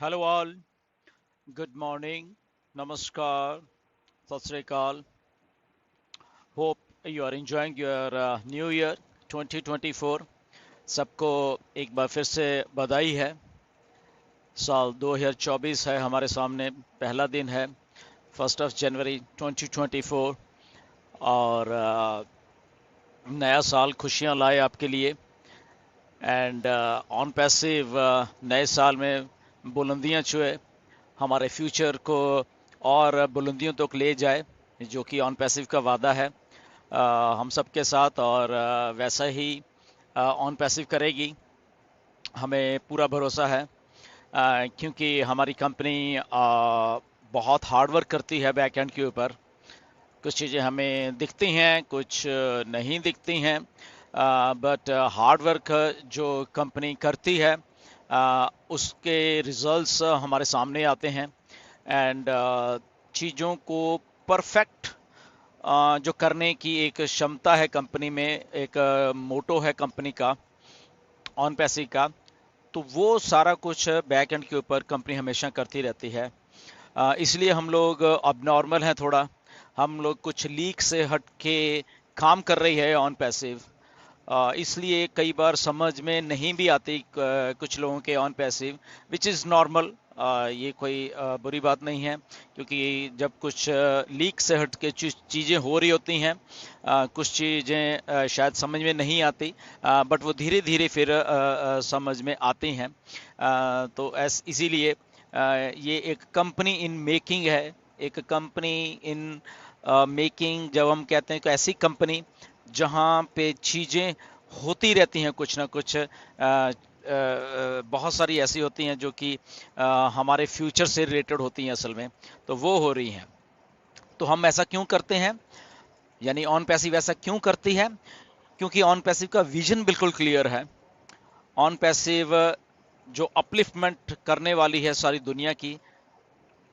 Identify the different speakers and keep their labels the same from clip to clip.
Speaker 1: Hello all, good morning, namaskar, sat sri akal. Hope you are enjoying your new year 2024. सबको एक बार फिर से बधाई है। साल 2024 है हमारे सामने, पहला दिन है 1 जनवरी 2024 और नया साल खुशियां लाए आपके लिए। एंड ऑन पैसिव नए साल में बुलंदियां छुए, हमारे फ्यूचर को और बुलंदियों तक ले जाए, जो कि ऑन पैसिव का वादा है हम सब के साथ। और वैसा ही ऑन पैसिव करेगी, हमें पूरा भरोसा है। क्योंकि हमारी कंपनी बहुत हार्ड वर्क करती है बैक एंड के ऊपर। कुछ चीज़ें हमें दिखती हैं, कुछ नहीं दिखती हैं, बट हार्ड वर्क जो कंपनी करती है उसके रिजल्ट्स हमारे सामने आते हैं। एंड चीज़ों को परफेक्ट जो करने की एक क्षमता है कंपनी में, एक मोटो है कंपनी का, ऑन पैसी का, तो वो सारा कुछ बैक एंड के ऊपर कंपनी हमेशा करती रहती है। इसलिए हम लोग अब नॉर्मल हैं थोड़ा, हम लोग कुछ लीक से हट के काम कर रही है ऑन पैसिव। इसलिए कई बार समझ में नहीं भी आती कुछ लोगों के on passive, which is normal. ये कोई बुरी बात नहीं है, क्योंकि जब कुछ लीक से हट के चीज़ें हो रही होती हैं, कुछ चीज़ें शायद समझ में नहीं आती, बट वो धीरे धीरे फिर समझ में आती हैं। तो इसीलिए ये एक कंपनी इन मेकिंग है, एक कंपनी इन मेकिंग। जब हम कहते हैं कि ऐसी कंपनी जहाँ पे चीज़ें होती रहती हैं कुछ ना कुछ, बहुत सारी ऐसी होती हैं जो कि हमारे फ्यूचर से रिलेटेड होती हैं असल में, तो वो हो रही हैं। तो हम ऐसा क्यों करते हैं, यानी ऑन पैसिव ऐसा क्यों करती है? क्योंकि ऑन पैसिव का विजन बिल्कुल क्लियर है। ऑन पैसिव जो अपलिफ्टमेंट करने वाली है सारी दुनिया की,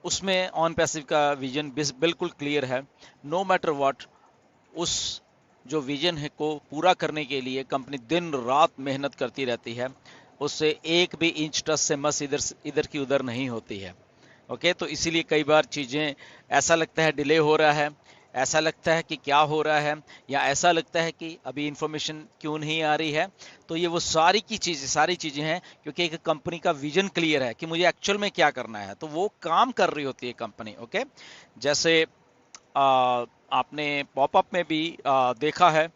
Speaker 1: उसमें ऑन पैसिव का विजन बिल्कुल क्लियर है। नो मैटर व्हाट, उस जो विजन है को पूरा करने के लिए कंपनी दिन रात मेहनत करती रहती है। उससे एक भी इंच टस से मस इधर इधर की उधर नहीं होती है। ओके, तो इसीलिए कई बार चीज़ें ऐसा लगता है डिले हो रहा है, ऐसा लगता है कि क्या हो रहा है, या ऐसा लगता है कि अभी इंफॉर्मेशन क्यों नहीं आ रही है। तो ये वो सारी चीज़ें हैं, क्योंकि एक कंपनी का विजन क्लियर है कि मुझे एक्चुअल में क्या करना है, तो वो काम कर रही होती है कंपनी। ओके, जैसे आपने पॉपअप में भी देखा है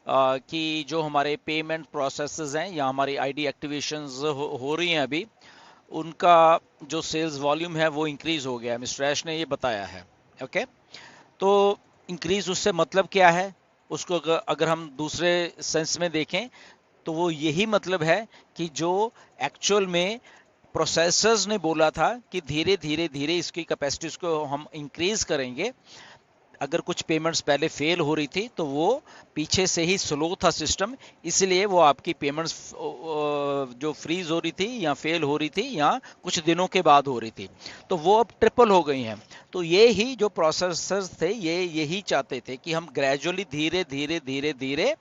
Speaker 1: कि जो हमारे पेमेंट प्रोसेसेस हैं या हमारी आईडी एक्टिवेशंस हो रही हैं अभी, उनका जो सेल्स वॉल्यूम है वो इंक्रीज हो गया है। मिस्टर ऐश ने ये बताया है। ओके, तो इंक्रीज उससे मतलब क्या है, उसको अगर हम दूसरे सेंस में देखें तो वो यही मतलब है कि जो एक्चुअल में प्रोसेसर्स ने बोला था कि धीरे धीरे धीरे इसकी कैपेसिटीज को हम इंक्रीज करेंगे। अगर कुछ पेमेंट्स पहले फेल हो रही थी तो वो पीछे से ही स्लो था सिस्टम, इसलिए वो आपकी पेमेंट्स जो फ्रीज हो रही थी या फेल हो रही थी या कुछ दिनों के बाद हो रही थी, तो वो अब ट्रिपल हो गई हैं। तो ये ही जो प्रोसेसर्स थे ये यही चाहते थे कि हम ग्रेजुअली धीरे धीरे धीरे धीरे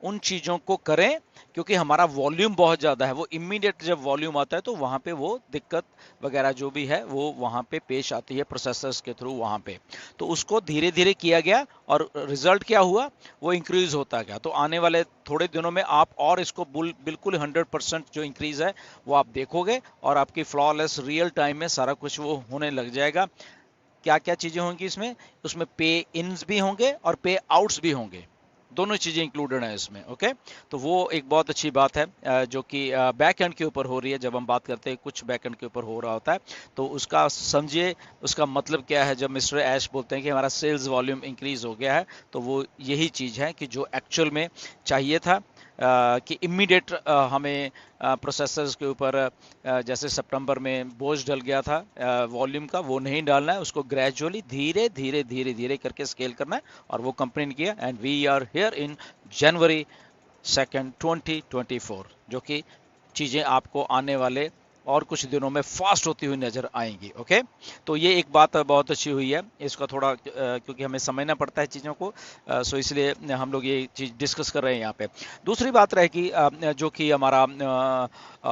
Speaker 1: उन चीज़ों को करें, क्योंकि हमारा वॉल्यूम बहुत ज़्यादा है। वो इमीडिएट जब वॉल्यूम आता है तो वहाँ पे वो दिक्कत वगैरह जो भी है वो वहाँ पे पेश आती है प्रोसेसर्स के थ्रू वहाँ पे। तो उसको धीरे धीरे किया गया और रिजल्ट क्या हुआ, वो इंक्रीज होता गया। तो आने वाले थोड़े दिनों में आप और इसको बिल्कुल 100% जो इंक्रीज है वो आप देखोगे, और आपकी फ्लॉलेस रियल टाइम में सारा कुछ वो होने लग जाएगा। क्या क्या चीज़ें होंगी इसमें, उसमें पे इन्स भी होंगे और पे आउट्स भी होंगे, दोनों चीज़ें इंक्लूडेड हैं इसमें। ओके, तो वो एक बहुत अच्छी बात है जो कि बैक एंड के ऊपर हो रही है। जब हम बात करते हैं कुछ बैक एंड के ऊपर हो रहा होता है, तो उसका समझिए, उसका मतलब क्या है। जब मिस्टर ऐश बोलते हैं कि हमारा सेल्स वॉल्यूम इंक्रीज हो गया है, तो वो यही चीज़ है कि जो एक्चुअल में चाहिए था कि इमीडिएट हमें प्रोसेसर्स के ऊपर जैसे सितंबर में बोझ डल गया था वॉल्यूम का, वो नहीं डालना है, उसको ग्रेजुअली धीरे धीरे धीरे धीरे करके स्केल करना है, और वो कंपनी ने किया। And we are here in January 2 2024, जो कि चीज़ें आपको आने वाले और कुछ दिनों में फास्ट होती हुई नजर आएंगी। ओके, तो ये एक बात बहुत अच्छी हुई है, इसका थोड़ा क्योंकि हमें समझना पड़ता है चीज़ों को, सो इसलिए हम लोग ये चीज़ डिस्कस कर रहे हैं यहाँ पे। दूसरी बात रहेगी जो कि हमारा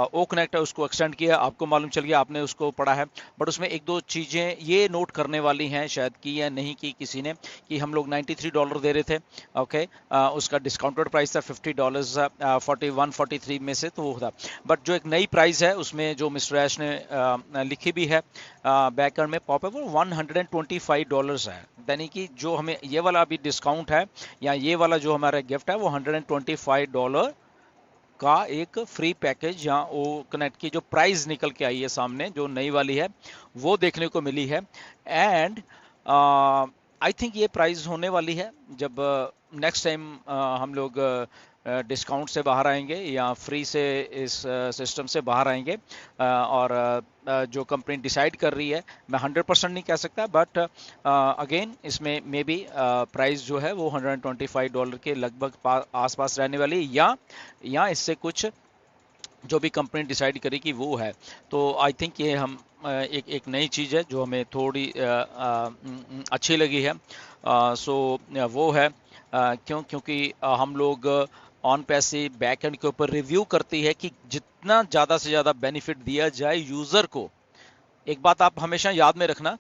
Speaker 1: ओ कनेक्ट है, उसको एक्सटेंड किया, आपको मालूम चल गया, आपने उसको पढ़ा है, बट उसमें एक दो चीज़ें ये नोट करने वाली हैं, शायद की या नहीं की किसी ने, कि हम लोग $93 दे रहे थे। ओके, उसका डिस्काउंटेड प्राइस था $50, 41-43 में से तो वो था, बट जो एक नई प्राइस है उसमें जो मिस्टर ऐश ने लिखी भी है बैकएंड में पॉप है, वो $125 है, यानी कि जो हमें ये वाला अभी डिस्काउंट है या ये वाला जो हमारा गिफ्ट है वो $125 का एक फ्री पैकेज या ओ कनेक्ट की जो प्राइस निकल के आई है सामने, जो नई वाली है वो देखने को मिली है। एंड आई थिंक ये प्राइस होने वाली है जब नेक्स्ट टाइम हम लोग डिस्काउंट से बाहर आएंगे या फ्री से इस सिस्टम से बाहर आएंगे, और जो कंपनी डिसाइड कर रही है, मैं 100% नहीं कह सकता, बट अगेन इसमें मे बी प्राइस जो है वो $125 के लगभग आसपास रहने वाली है, या इससे कुछ जो भी कंपनी डिसाइड करेगी वो है। तो आई थिंक ये हम एक नई चीज़ है जो हमें थोड़ी अच्छी लगी है। सो वो है क्योंकि हम लोग ऑन पैसे बैक एंड के ऊपर रिव्यू करती है कि जितना ज़्यादा से ज़्यादा बेनिफिट दिया जाए यूज़र को। एक बात आप हमेशा याद में रखना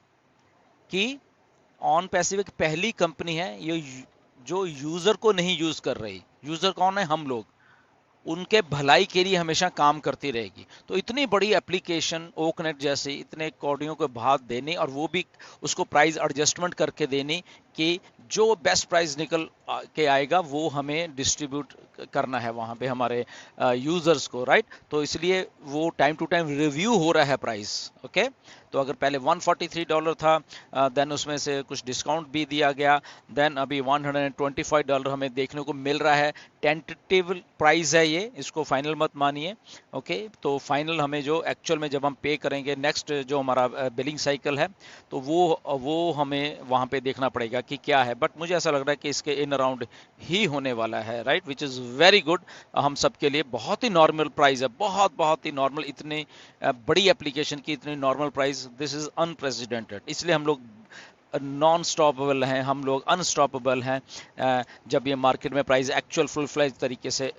Speaker 1: कि ऑन पैसिव एक पहली कंपनी है ये जो यूज़र को नहीं यूज़ कर रही। यूज़र कौन है? हम लोग। उनके भलाई के लिए हमेशा काम करती रहेगी। तो इतनी बड़ी एप्लीकेशन ओ कनेक्ट जैसी इतने कौड़ियों के भाव देने, और वो भी उसको प्राइस एडजस्टमेंट करके देने कि जो बेस्ट प्राइस निकल के आएगा वो हमें डिस्ट्रीब्यूट करना है वहाँ पे हमारे यूज़र्स को, राइट। तो इसलिए वो टाइम टू टाइम रिव्यू हो रहा है प्राइस। ओके, तो अगर पहले $143 था, देन उसमें से कुछ डिस्काउंट भी दिया गया, देन अभी $125 हमें देखने को मिल रहा है। टेंटेटिव प्राइस है ये, इसको फाइनल मत मानिए। ओके, तो फाइनल हमें जो एक्चुअल में जब हम पे करेंगे नेक्स्ट जो हमारा बिलिंग साइकिल है, तो वो हमें वहाँ पे देखना पड़ेगा कि क्या है, बट मुझे ऐसा लग रहा है कि इसके इन अराउंड ही होने वाला है, right, which is very good. हम सब के लिए बहुत ही नॉर्मल प्राइस है, बहुत ही नॉर्मल। इतनी बड़ी एप्लीकेशन की इतनी normal price, this is unprecedented. इसलिए हम लोग नॉन स्टॉपेबल हैं, हम लोग अनस्टॉपेबल हैं जब ये मार्केट में प्राइस एक्चुअल फुल फ्लैज तरीके से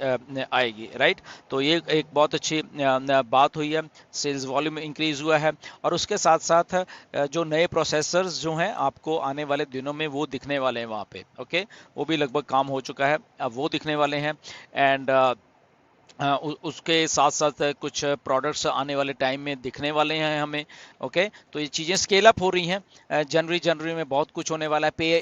Speaker 1: आएगी, राइट। तो ये एक बहुत अच्छी बात हुई है, सेल्स वॉल्यूम इंक्रीज हुआ है, और उसके साथ साथ जो नए प्रोसेसर्स जो हैं आपको आने वाले दिनों में वो दिखने वाले हैं वहाँ पे। ओके, वो भी लगभग काम हो चुका है, अब वो दिखने वाले हैं। एंड उसके साथ साथ कुछ प्रोडक्ट्स आने वाले टाइम में दिखने वाले हैं हमें। ओके, तो ये चीज़ें स्केल अप हो रही हैं। जनवरी में बहुत कुछ होने वाला है।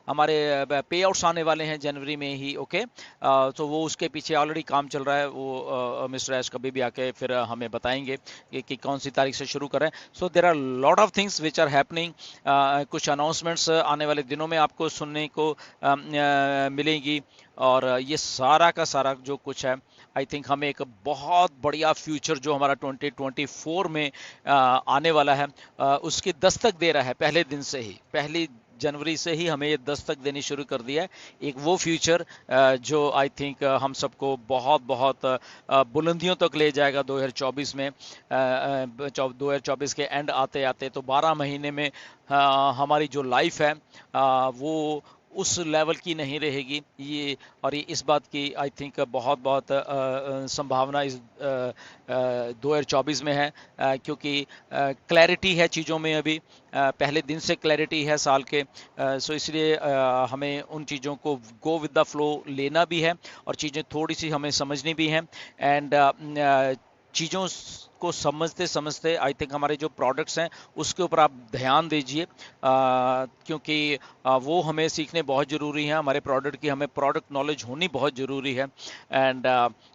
Speaker 1: हमारे पे आउट्स आने वाले हैं जनवरी में ही। ओके, तो वो उसके पीछे ऑलरेडी काम चल रहा है, वो मिस्टर ऐश कभी भी आके फिर हमें बताएंगे कि कौन सी तारीख से शुरू करें। So there are lot of things which are happening. कुछ अनाउंसमेंट्स आने वाले दिनों में आपको सुनने को मिलेंगी, और ये सारा का सारा जो कुछ है, आई थिंक हमें एक बहुत बढ़िया फ्यूचर जो हमारा 2024 में आने वाला है उसकी दस्तक दे रहा है। पहले दिन से ही, पहली जनवरी से ही हमें ये दस्तक देनी शुरू कर दिया है। एक वो फ्यूचर जो आई थिंक हम सबको बहुत बुलंदियों तक ले जाएगा 2024 में। 2024 के एंड आते आते तो 12 महीने में हमारी जो लाइफ है वो उस लेवल की नहीं रहेगी ये, और ये इस बात की आई थिंक बहुत संभावना इस 2024 में है, क्योंकि क्लैरिटी है चीज़ों में अभी, पहले दिन से क्लैरिटी है साल के। सो इसलिए हमें उन चीज़ों को गो विद द फ्लो लेना भी है, और चीज़ें थोड़ी सी हमें समझनी भी हैं। एंड चीज़ों को समझते समझते आई थिंक हमारे जो प्रोडक्ट्स हैं उसके ऊपर आप ध्यान दीजिए, क्योंकि वो हमें सीखने बहुत ज़रूरी है। हमारे प्रोडक्ट की हमें प्रोडक्ट नॉलेज होनी बहुत ज़रूरी है। एंड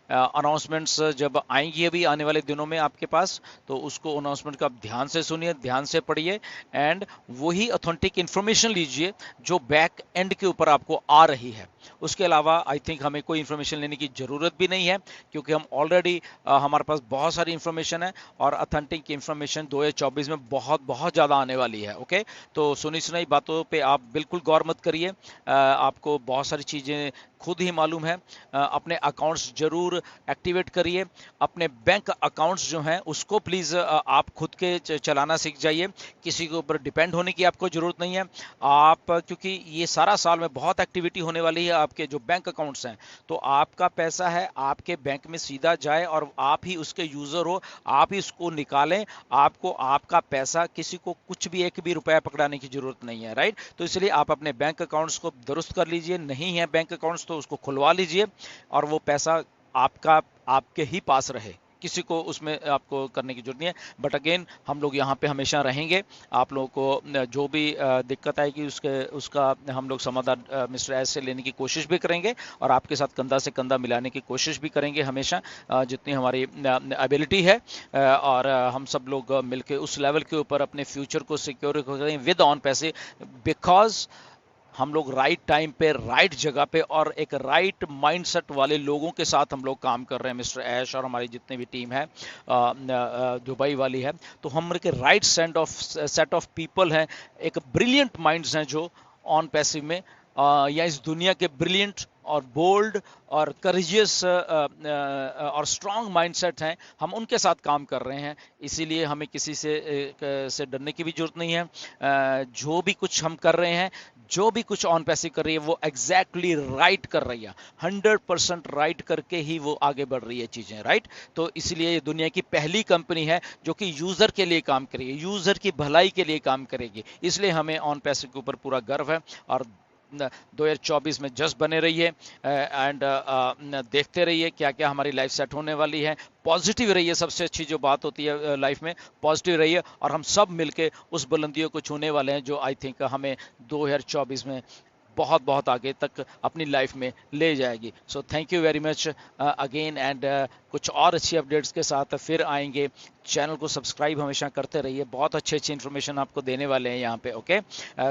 Speaker 1: अनाउंसमेंट्स जब आएंगी अभी आने वाले दिनों में आपके पास, तो उसको अनाउंसमेंट का आप ध्यान से सुनिए, ध्यान से पढ़िए, एंड वही ऑथेंटिक इन्फॉर्मेशन लीजिए जो बैक एंड के ऊपर आपको आ रही है। उसके अलावा आई थिंक हमें कोई इन्फॉर्मेशन लेने की ज़रूरत भी नहीं है, क्योंकि हम ऑलरेडी हमारे पास बहुत सारी इन्फॉर्मेशन है, और ऑथेंटिक इन्फॉर्मेशन 2024 में बहुत ज़्यादा आने वाली है। ओके, तो सुनी सुनाई बातों पे आप बिल्कुल गौर मत करिए। आपको बहुत सारी चीज़ें खुद ही मालूम है। अपने अकाउंट्स जरूर एक्टिवेट करिए। अपने बैंक अकाउंट्स जो हैं उसको प्लीज़ आप खुद के चलाना सीख जाइए। किसी के ऊपर डिपेंड होने की आपको ज़रूरत नहीं है। आप क्योंकि ये सारा साल में बहुत एक्टिविटी होने वाली है आपके जो बैंक अकाउंट्स हैं, तो आपका पैसा है आपके बैंक में सीधा जाए और आप ही उसके यूज़र हो, आप ही उसको निकालें। आपको आपका पैसा किसी को कुछ भी एक भी रुपया पकड़ाने की ज़रूरत नहीं है, राइट। तो इसलिए आप अपने बैंक अकाउंट्स को दुरुस्त कर लीजिए। नहीं है बैंक अकाउंट्स तो उसको खुलवा लीजिए और वो पैसा आपका आपके ही पास रहे, किसी को उसमें आपको करने की जरूरत नहीं है। बट अगेन हम लोग यहाँ पे हमेशा रहेंगे। आप लोगों को जो भी दिक्कत आएगी उसका हम लोग समाधान मिस्टर एस से लेने की कोशिश भी करेंगे और आपके साथ कंधा से कंधा मिलाने की कोशिश भी करेंगे हमेशा, जितनी हमारी एबिलिटी है। और हम सब लोग मिलकर उस लेवल के ऊपर अपने फ्यूचर को सिक्योर करें विद ऑन पैसे, बिकॉज हम लोग राइट टाइम पे राइट जगह पे और एक राइट माइंडसेट वाले लोगों के साथ हम लोग काम कर रहे हैं मिस्टर ऐश और हमारी जितने भी टीम है दुबई वाली है। तो हम एक राइट सेट ऑफ पीपल हैं, एक ब्रिलियंट माइंड्स हैं जो ऑन पैसिव में या इस दुनिया के ब्रिलियंट और बोल्ड और करेजियस और स्ट्रांग माइंडसेट हैं, हम उनके साथ काम कर रहे हैं। इसीलिए हमें किसी से डरने की भी जरूरत नहीं है। जो भी कुछ हम कर रहे हैं, जो भी कुछ ऑन पैसिव कर रही है वो एग्जैक्टली राइट कर रही है, 100% राइट करके ही वो आगे बढ़ रही है चीज़ें, राइट। तो इसलिए ये दुनिया की पहली कंपनी है जो कि यूज़र के लिए काम करेगी, यूज़र की भलाई के लिए काम करेगी। इसलिए हमें ऑन पैसिव के ऊपर पूरा गर्व है। और 2024 में जस्ट बने रहिए एंड देखते रहिए क्या क्या हमारी लाइफ सेट होने वाली है। पॉजिटिव रहिए, सबसे अच्छी जो बात होती है लाइफ में, पॉजिटिव रहिए और हम सब मिलके उस बुलंदियों को छूने वाले हैं जो आई थिंक हमें 2024 में बहुत बहुत आगे तक अपनी लाइफ में ले जाएगी। So thank you very much again and कुछ और अच्छी अपडेट्स के साथ फिर आएंगे। चैनल को सब्सक्राइब हमेशा करते रहिए, बहुत अच्छी अच्छी इन्फॉर्मेशन आपको देने वाले हैं यहाँ पे। Okay,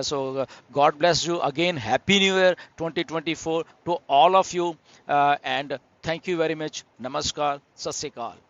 Speaker 1: so God bless you again, happy new year 2024 to all of you and thank you very much. नमस्कार, सत श्री अकाल।